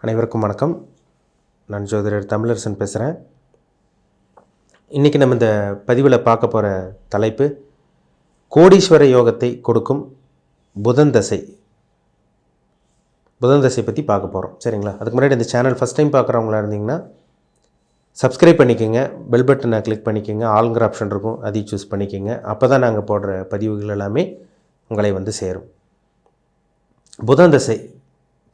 அனைவருக்கும் வணக்கம். நான் ஜோதிடர் தமிழரசன் பேசுகிறேன். இன்றைக்கி நம்ம இந்த பதிவில் பார்க்க போகிற தலைப்பு கோடீஸ்வர யோகத்தை கொடுக்கும் புதன் தசை. புதன் தசை பற்றி பார்க்க போகிறோம், சரிங்களா? அதுக்கு முன்னாடி இந்த சேனல் ஃபஸ்ட் டைம் பார்க்குறவங்களா இருந்தீங்கன்னா சப்ஸ்கிரைப் பண்ணிக்கோங்க, பெல் பட்டனை கிளிக் பண்ணிக்கோங்க, ஆளுங்கிற ஆப்ஷன் இருக்கும், அதையும் சூஸ் பண்ணிக்கோங்க. அப்போ தான் நாங்கள் போடுற பதிவுகள் எல்லாமே உங்களை வந்து சேரும். புதன் தசை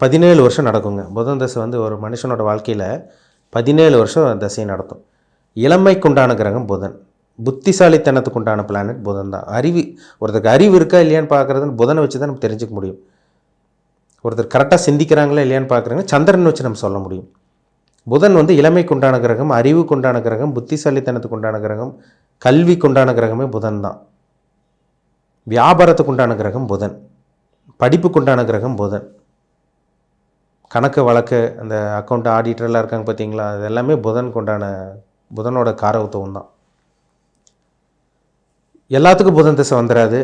17 வருஷம் நடக்குங்க. புதன் தசை வந்து ஒரு மனுஷனோட வாழ்க்கையில் 17 வருஷம் தசை நடத்தும். இளமைக்குண்டான கிரகம் புதன். புத்திசாலித்தனத்துக்கு உண்டான பிளானட் புதன் தான். ஒருத்தருக்கு அறிவு இருக்கா இல்லையான்னு பார்க்குறதுன்னு புதனை வச்சு தான் நம்ம தெரிஞ்சுக்க முடியும். ஒருத்தர் கரெக்டாக சிந்திக்கிறாங்களா இல்லையான்னு பார்க்குறாங்க சந்திரன் வச்சு நம்ம சொல்ல முடியும். புதன் வந்து இளமைக்குண்டான கிரகம், அறிவுக்குண்டான கிரகம், புத்திசாலித்தனத்துக்கு உண்டான கிரகம், கல்விக்குண்டான கிரகமே புதன் தான். வியாபாரத்துக்குண்டான கிரகம் புதன், படிப்புக்குண்டான கிரகம் புதன், கணக்கு வழக்கு அந்த அக்கௌண்ட் ஆடிட்டர்லாம் இருக்காங்க பார்த்தீங்களா, அது எல்லாமே புதனோட காரகத்துவம் தான். எல்லாத்துக்கும் புதன் தசை வந்துடாது.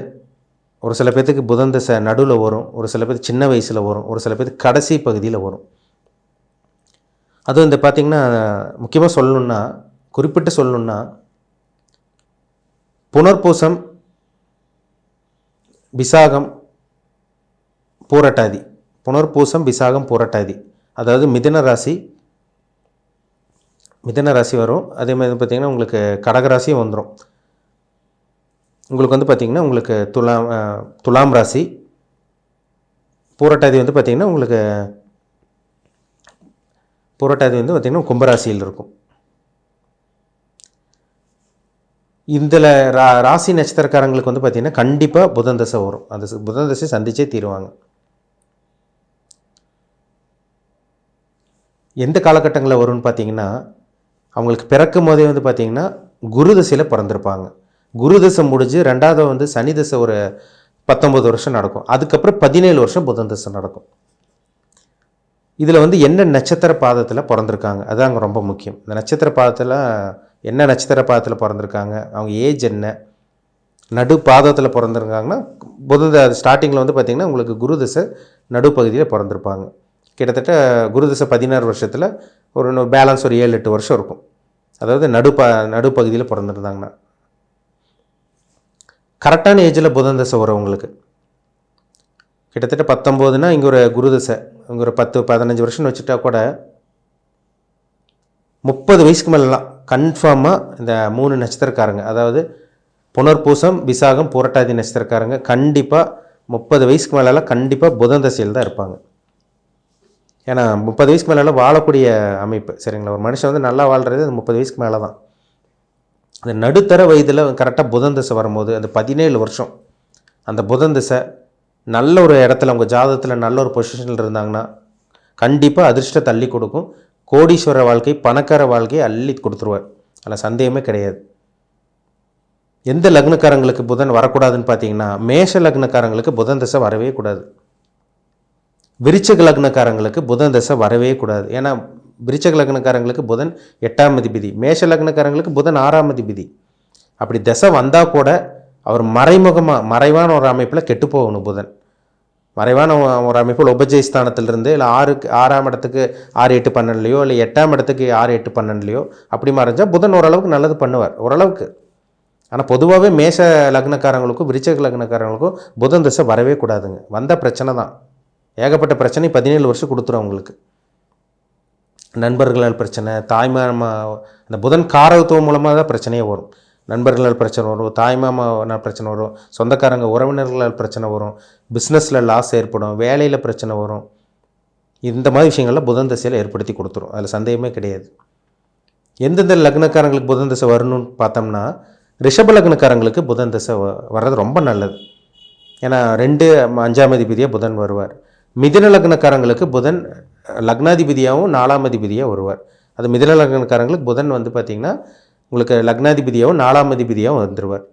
ஒரு சில பேர்த்துக்கு புதன் தசை நடுவில் வரும், ஒரு சில பேர் சின்ன வயசில் வரும், ஒரு சில பேர் கடைசி பகுதியில் வரும். அதுவும் இந்த பார்த்திங்கன்னா முக்கியமாக சொல்லணுன்னா, குறிப்பிட்டு சொல்லணுன்னா, புனர்பூசம், விசாகம், பூரட்டாதி, புனர்பூசம், விசாகம், பூரட்டாதி, அதாவது மிதுன ராசி வரும். அதே மாதிரி பார்த்திங்கன்னா உங்களுக்கு கடகராசியும் வந்துடும். உங்களுக்கு வந்து பார்த்திங்கன்னா உங்களுக்கு துலாம் ராசி, பூரட்டாதி வந்து பார்த்திங்கன்னா உங்களுக்கு பார்த்திங்கன்னா கும்பராசியில் இருக்கும். இதில் ராசி நட்சத்திரக்காரங்களுக்கு வந்து பார்த்திங்கன்னா கண்டிப்பாக புதன் தசை வரும். அந்த புதன் தசை சந்திச்சே தீருவாங்க. எந்த காலகட்டங்களில் வரும்னு பார்த்திங்கன்னா, அவங்களுக்கு பிறக்கும் போதே வந்து பார்த்திங்கன்னா குரு தசையில் பிறந்திருப்பாங்க. குரு தசை முடிஞ்சு ரெண்டாவது வந்து சனி தசை ஒரு 19 வருஷம் நடக்கும். அதுக்கப்புறம் 17 வருஷம் புதன் தசை நடக்கும். இதில் வந்து என்ன நட்சத்திர பாதத்தில் பிறந்திருக்காங்க அதுதாங்க ரொம்ப முக்கியம். இந்த நட்சத்திர பாதத்தில் என்ன நட்சத்திர பாதத்தில் பிறந்திருக்காங்க, அவங்க ஏஜ் என்ன, நடு பாதத்தில் பிறந்திருக்காங்கன்னா புதன் ஸ்டார்டிங்கில் வந்து பார்த்திங்கன்னா உங்களுக்கு குரு தசை நடுப்பகுதியில் பிறந்திருப்பாங்க. கிட்டத்தட்ட குரு தசை 16 வருஷத்தில் ஒரு பேலன்ஸ் ஒரு 7-8 வருஷம் இருக்கும். அதாவது நடுப்பகுதியில் பிறந்திருந்தாங்கன்னா கரெக்டான ஏஜில் புதன் தசை வரும். உங்களுக்கு கிட்டத்தட்ட 19னா இங்கே ஒரு குரு தசை, இங்கே ஒரு 10-15 வருஷம்னு வச்சுட்டா கூட 30 வயசுக்கு மேலாம் கன்ஃபார்மாக இந்த 3 நட்சத்திரக்காரங்க, அதாவது புனர்பூசம், விசாகம், பூரட்டாதி நட்சத்திரக்காரங்க கண்டிப்பாக 30 வயசுக்கு மேலெல்லாம் கண்டிப்பாக புதன் தசையில் தான் இருப்பாங்க. ஏன்னா 30 வயசுக்கு மேலெல்லாம் வாழக்கூடிய அமைப்பு, சரிங்களா? ஒரு மனுஷன் வந்து நல்லா வாழ்கிறது அந்த 30 வயசுக்கு மேலே தான். அந்த நடுத்தர வயதில் கரெக்டாக புதன் தசை வரும்போது அந்த 17 வருஷம் அந்த புதன் தசை நல்ல ஒரு இடத்துல உங்கள் ஜாதகத்தில் நல்ல ஒரு பொசிஷனில் இருந்தாங்கன்னா கண்டிப்பாக அதிர்ஷ்டம் தள்ளி கொடுக்கும். கோடீஸ்வர வாழ்க்கை, பணக்கார வாழ்க்கையை அள்ளி கொடுத்துருவார். அதில் சந்தேகமே கிடையாது. எந்த லக்னக்காரங்களுக்கு புதன் வரக்கூடாதுன்னு பார்த்தீங்கன்னா, மேஷ லக்னக்காரங்களுக்கு புதன் தசை வரவே கூடாது. விருச்சிக லக்னக்காரங்களுக்கு புதன் தசை வரவே கூடாது. ஏன்னா விருச்சிக லக்னக்காரங்களுக்கு புதன் 8ஆம் அதிபதி, மேஷ லக்னக்காரங்களுக்கு புதன் 6ஆம் அதிபதி. அப்படி தசை வந்தால் கூட அவர் மறைவான ஒரு அமைப்பில் கெட்டு போகணும். புதன் மறைவான ஒரு அமைப்பில் உபஜயஸ்தானத்திலிருந்து இல்லை 6ஆம் இடத்துக்கு 6-8-12லையோ இல்லை 8ஆம் இடத்துக்கு 6-8-12லையோ அப்படி மறைஞ்சால் புதன் ஓரளவுக்கு நல்லது பண்ணுவார், ஓரளவுக்கு. ஆனால் பொதுவாகவே மேஷ லக்னக்காரங்களுக்கும் விருச்சிக லக்னக்காரங்களுக்கும் புதன் தசை வரவே கூடாதுங்க. வந்த பிரச்சனை தான், ஏகப்பட்ட பிரச்சனை 17 வருஷம் கொடுத்துரும் அவங்களுக்கு. நண்பர்களால் பிரச்சனை, தாய்மாமா, அந்த புதன் காரகத்துவம் மூலமாக தான் பிரச்சனையே வரும். நண்பர்களால் பிரச்சனை வரும், தாய்மாமானால் பிரச்சனை வரும், சொந்தக்காரங்க உறவினர்களால் பிரச்சனை வரும், பிஸ்னஸில் லாஸ் ஏற்படும், வேலையில் பிரச்சனை வரும். இந்த மாதிரி விஷயங்கள்லாம் புதன் தசையில் ஏற்படுத்தி கொடுத்துரும். அதில் சந்தேகமே கிடையாது. எந்தெந்த லக்னக்காரங்களுக்கு புதன் தசை வரணும்னு பார்த்தோம்னா, ரிஷப லக்னக்காரங்களுக்கு புதன் தசை வர்றது ரொம்ப நல்லது. ஏன்னா 2-5ஆம் அதிபதியாக புதன் வருவார். மிதுன லக்னக்காரங்களுக்கு புதன் லக்னாதிபதியாகவும் 4ஆம் அதிபதியாக வருவார். அது மிதுன லக்னக்காரங்களுக்கு புதன் வந்து பார்த்திங்கன்னா உங்களுக்கு லக்னாதிபதியாகவும் 4ஆம் அதிபதியாகவும் வந்துடுவார்.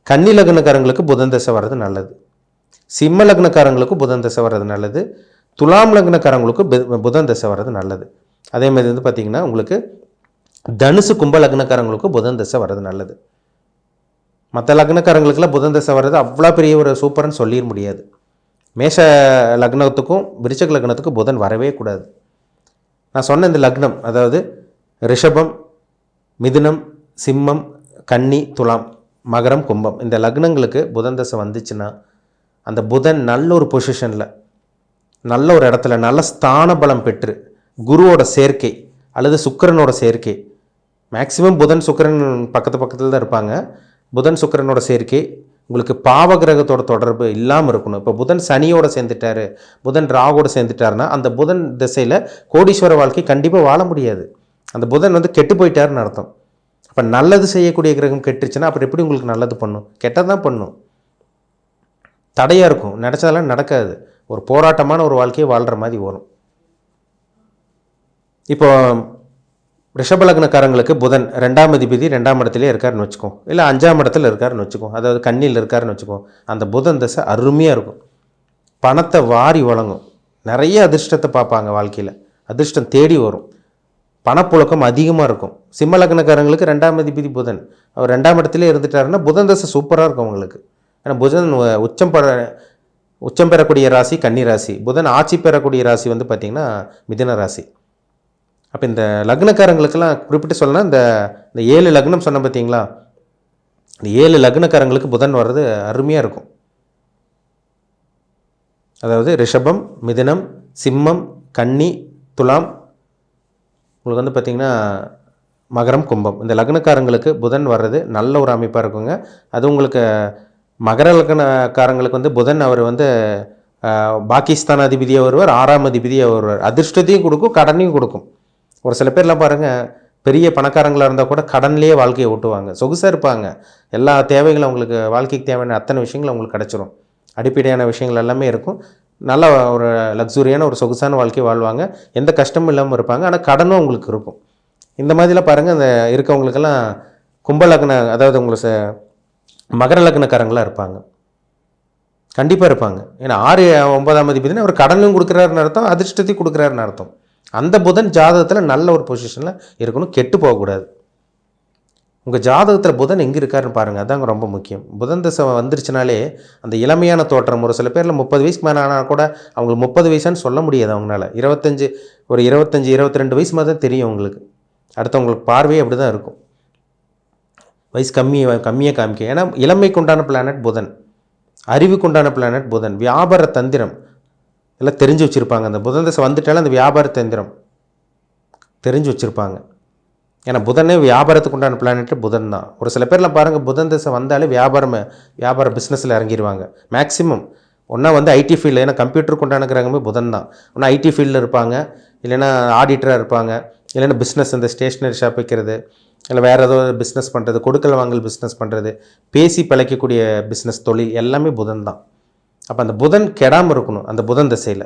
கன்னி லக்னக்காரங்களுக்கு புதன் தசை வர்றது நல்லது. சிம்ம லக்னக்காரங்களுக்கும் புதன் தசை வர்றது நல்லது. துலாம் லக்னக்காரங்களுக்கும் புதன் தசை வர்றது நல்லது. அதே மாதிரி வந்து பார்த்திங்கன்னா உங்களுக்கு தனுசு கும்ப லக்னக்காரங்களுக்கும் புதன் தசை வர்றது நல்லது. மற்ற லக்னக்காரங்களுக்கெல்லாம் புதன் தசை வர்றது அவ்வளோ பெரிய ஒரு சூப்பர்னு சொல்லிட முடியாது. மேஷ லக்னத்துக்கும் விருச்சிக லக்னத்துக்கும் புதன் வரவே கூடாது. நான் சொன்ன இந்த லக்னம், அதாவது ரிஷபம், மிதுனம், சிம்மம், கன்னி, துலாம், மகரம், கும்பம், இந்த லக்னங்களுக்கு புதன் தசை வந்துச்சுன்னா அந்த புதன் நல்ல ஒரு பொசிஷனில், நல்ல ஒரு இடத்துல, நல்ல ஸ்தான பலம் பெற்று, குருவோட சேர்க்கை அல்லது சுக்கிரனோட சேர்க்கை, மேக்சிமம் புதன் சுக்கிரன் பக்கத்தில் தான் இருப்பாங்க. புதன் சுக்கிரனோட சேர்க்கை, உங்களுக்கு பாவ கிரகத்தோட தொடர்பு இல்லாமல் இருக்கணும். இப்போ புதன் சனியோட சேர்ந்துட்டாரு, புதன் ராகோட சேர்ந்துட்டாருன்னா அந்த புதன் திசையில் கோடீஸ்வர வாழ்க்கை கண்டிப்பாக வாழ முடியாது. அந்த புதன் வந்து கெட்டு போயிட்டாருன்னு அர்த்தம். அப்போ நல்லது செய்யக்கூடிய கிரகம் கெட்டுருச்சுன்னா அப்புறம் எப்படி உங்களுக்கு நல்லது பண்ணும்? கெட்டதான் பண்ணும், தடையாக இருக்கும், நினச்சதெல்லாம் நடக்காது, ஒரு போராட்டமான ஒரு வாழ்க்கையை வாழ்கிற மாதிரி வரும். இப்போ ரிஷபலக்னக்காரங்களுக்கு புதன் 2ஆம் அதிபதி 2ஆம் இடத்துலேயே இருக்காருன்னு வச்சுக்கோம், இல்லை 5ஆம் இடத்துல இருக்காருன்னு வச்சுக்கோம், அதாவது கன்னியில் இருக்காருன்னு வச்சுக்கோம். அந்த புதன் தசை அருமையாக இருக்கும், பணத்தை வாரி வழங்கும், நிறைய அதிர்ஷ்டத்தை பார்ப்பாங்க வாழ்க்கையில், அதிர்ஷ்டம் தேடி வரும், பணப்புழக்கம் அதிகமாக இருக்கும். சிம்ம லக்னக்காரங்களுக்கு 2ஆம் அதிபதி புதன், அவர் 2ஆம் இடத்துலேயே இருந்துட்டாருன்னா புதன் தசை சூப்பராக இருக்கும் அவங்களுக்கு. ஏன்னா புதன் உச்சம் பெறக்கூடிய ராசி கன்னி ராசி, புதன் ஆட்சி பெறக்கூடிய ராசி வந்து பார்த்திங்கன்னா மிதுன ராசி. அப்போ இந்த லக்னக்காரங்களுக்கெல்லாம் குறிப்பிட்டு சொல்லலாம், இந்த 7 லக்னம் சொன்ன பார்த்தீங்களா, இந்த 7 லக்னக்காரங்களுக்கு புதன் வர்றது அருமையாக இருக்கும். அதாவது ரிஷபம், மிதுனம், சிம்மம், கன்னி, துலாம், உங்களுக்கு வந்து பார்த்திங்கன்னா மகரம், கும்பம், இந்த லக்னக்காரங்களுக்கு புதன் வர்றது நல்ல ஒரு அமைப்பாக இருக்குங்க. அது உங்களுக்கு மகர லக்னக்காரங்களுக்கு வந்து புதன் அவர் வந்து பாகிஸ்தான் அதிபதியாக வருவார், 6ஆம் அதிபதியாக வருவார், அதிர்ஷ்டத்தையும் கொடுக்கும், கடனையும் கொடுக்கும். ஒரு சில பேர்லாம் பாருங்கள், பெரிய பணக்காரங்களாக இருந்தால் கூட கடன்லேயே வாழ்க்கையை ஓட்டுவாங்க, சொகுசாக இருப்பாங்க, எல்லா தேவைகளும் அவங்களுக்கு வாழ்க்கைக்கு தேவையான அத்தனை விஷயங்கள் அவங்களுக்கு கிடச்சிரும், அடிப்படையான விஷயங்கள் எல்லாமே இருக்கும், நல்ல ஒரு லக்ஸுரியான ஒரு சொகுசான வாழ்க்கையை வாழ்வாங்க, எந்த கஷ்டமும் இல்லாமல் இருப்பாங்க, ஆனால் கடனும் அவங்களுக்கு இருக்கும். இந்த மாதிரிலாம் பாருங்கள், இந்த இருக்கவங்களுக்கெல்லாம் கும்பலக்ன, அதாவது உங்களுக்கு மகர லக்னக்காரங்களாக இருப்பாங்க, கண்டிப்பாக இருப்பாங்க. ஏன்னா 6 9ஆம் அதிபதினா அவர் கடனும் கொடுக்குறாருன்னு அர்த்தம், அதிர்ஷ்டத்தையும் கொடுக்குறாருன்னு அர்த்தம். அந்த புதன் ஜாதகத்தில் நல்ல ஒரு பொசிஷனில் இருக்கணும், கெட்டு போகக்கூடாது. உங்கள் ஜாதகத்தில் புதன் எங்கே இருக்காருன்னு பாருங்கள், அதாங்க ரொம்ப முக்கியம். புதன் தசை வந்துருச்சுனாலே அந்த இளமையான தோற்றம், ஒரு சில பேரில் 30 வயசுக்கு மேலே ஆனால் கூட அவங்களுக்கு 30 வயசான்னு சொல்ல முடியாது அவங்களால. 25 22 வயசு மாதிரி தான் தெரியும் அவங்களுக்கு, அடுத்தவங்களுக்கு பார்வையே அப்படி தான் இருக்கும், வயசு கம்மியாக காமிக்க. ஏன்னா இளமைக்கு உண்டான பிளானட் புதன், அறிவுக்கு உண்டான பிளானட் புதன், வியாபார தந்திரம் எல்லாம் தெரிஞ்சு வச்சுருப்பாங்க. அந்த புதன் தசை வந்துட்டாலும் அந்த வியாபார தந்திரம் தெரிஞ்சு வச்சுருப்பாங்க. ஏன்னா புதனே வியாபாரத்துக்கு உண்டான பிளானெட்டு புதன் தான். ஒரு சில பேர்லாம் பாருங்கள், புதன் தசை வந்தாலே வியாபார பிஸ்னஸில் இறங்கிடுவாங்க மேக்ஸிமம். ஒன்றா வந்து ஐடி ஃபீல்டு, ஏன்னா கம்ப்யூட்டருக்கு உண்டான கிரகமே புதன் தான். ஒன்றா ஐடி ஃபீல்டில் இருப்பாங்க, இல்லைன்னா ஆடிட்டராக இருப்பாங்க, இல்லைன்னா பிஸ்னஸ், இந்த ஸ்டேஷ்னரி ஷாப் வைக்கிறது, இல்லை வேறு ஏதோ பிஸ்னஸ் பண்ணுறது, கொடுக்கல் வாங்கல் பிஸ்னஸ் பண்ணுறது, பேசி பிழைக்கக்கூடிய பிஸ்னஸ் தொழில் எல்லாமே புதன் தான். அப்போ அந்த புதன் கெடாமல் இருக்கணும். அந்த புதன் திசையில்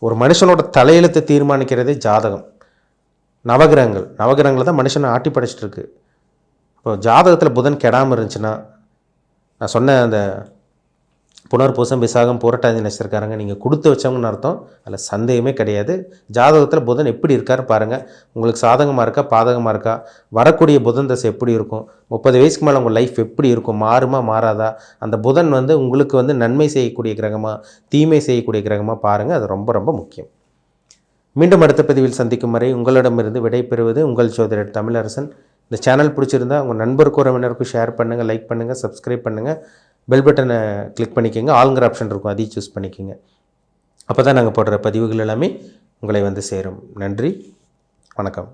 ஒரு மனுஷனோட தலையெழுத்தை தீர்மானிக்கிறதே ஜாதகம், நவகிரகங்கள் தான் மனுஷனை ஆட்டி படைச்சிட்டு இருக்கு. இப்போ ஜாதகத்தில் புதன் கெடாமல் இருந்துச்சுன்னா, நான் சொன்ன அந்த புனர்பூசம், விசாகம், புரட்டாதி நட்சத்திரக்காரங்க நீங்கள் கொடுத்து வச்சவங்கன்னு அர்த்தம், அதில் சந்தேகமே கிடையாது. ஜாதகத்தில் புதன் எப்படி இருக்காரு பாருங்கள், உங்களுக்கு சாதகமாக இருக்கா பாதகமாக இருக்கா, வரக்கூடிய புதன் தசை எப்படி இருக்கும், 30 வயசுக்கு மேலே உங்கள் லைஃப் எப்படி இருக்கும், மாறுமா மாறாதா, அந்த புதன் வந்து உங்களுக்கு வந்து நன்மை செய்யக்கூடிய கிரகமாக தீமை செய்யக்கூடிய கிரகமாக பாருங்கள், அது ரொம்ப ரொம்ப முக்கியம். மீண்டும் அடுத்த பதிவில் சந்திக்கும் வரை உங்களிடமிருந்து விடைபெறுவது உங்கள் ஜோதிடர் தமிழரசன். இந்த சேனல் பிடிச்சிருந்தா உங்கள் நண்பருக்கும் உறவினருக்கும் ஷேர் பண்ணுங்கள், லைக் பண்ணுங்கள், சப்ஸ்கிரைப் பண்ணுங்கள், பெல் பட்டனை கிளிக் பண்ணிக்கோங்க, ஆளுங்கிற ஆப்ஷன் இருக்கும், அதையும் சூஸ் பண்ணிக்கோங்க. அப்போ தான் நாங்கள் போடுற பதிவுகள் எல்லாமே உங்களை வந்து சேரும். நன்றி, வணக்கம்.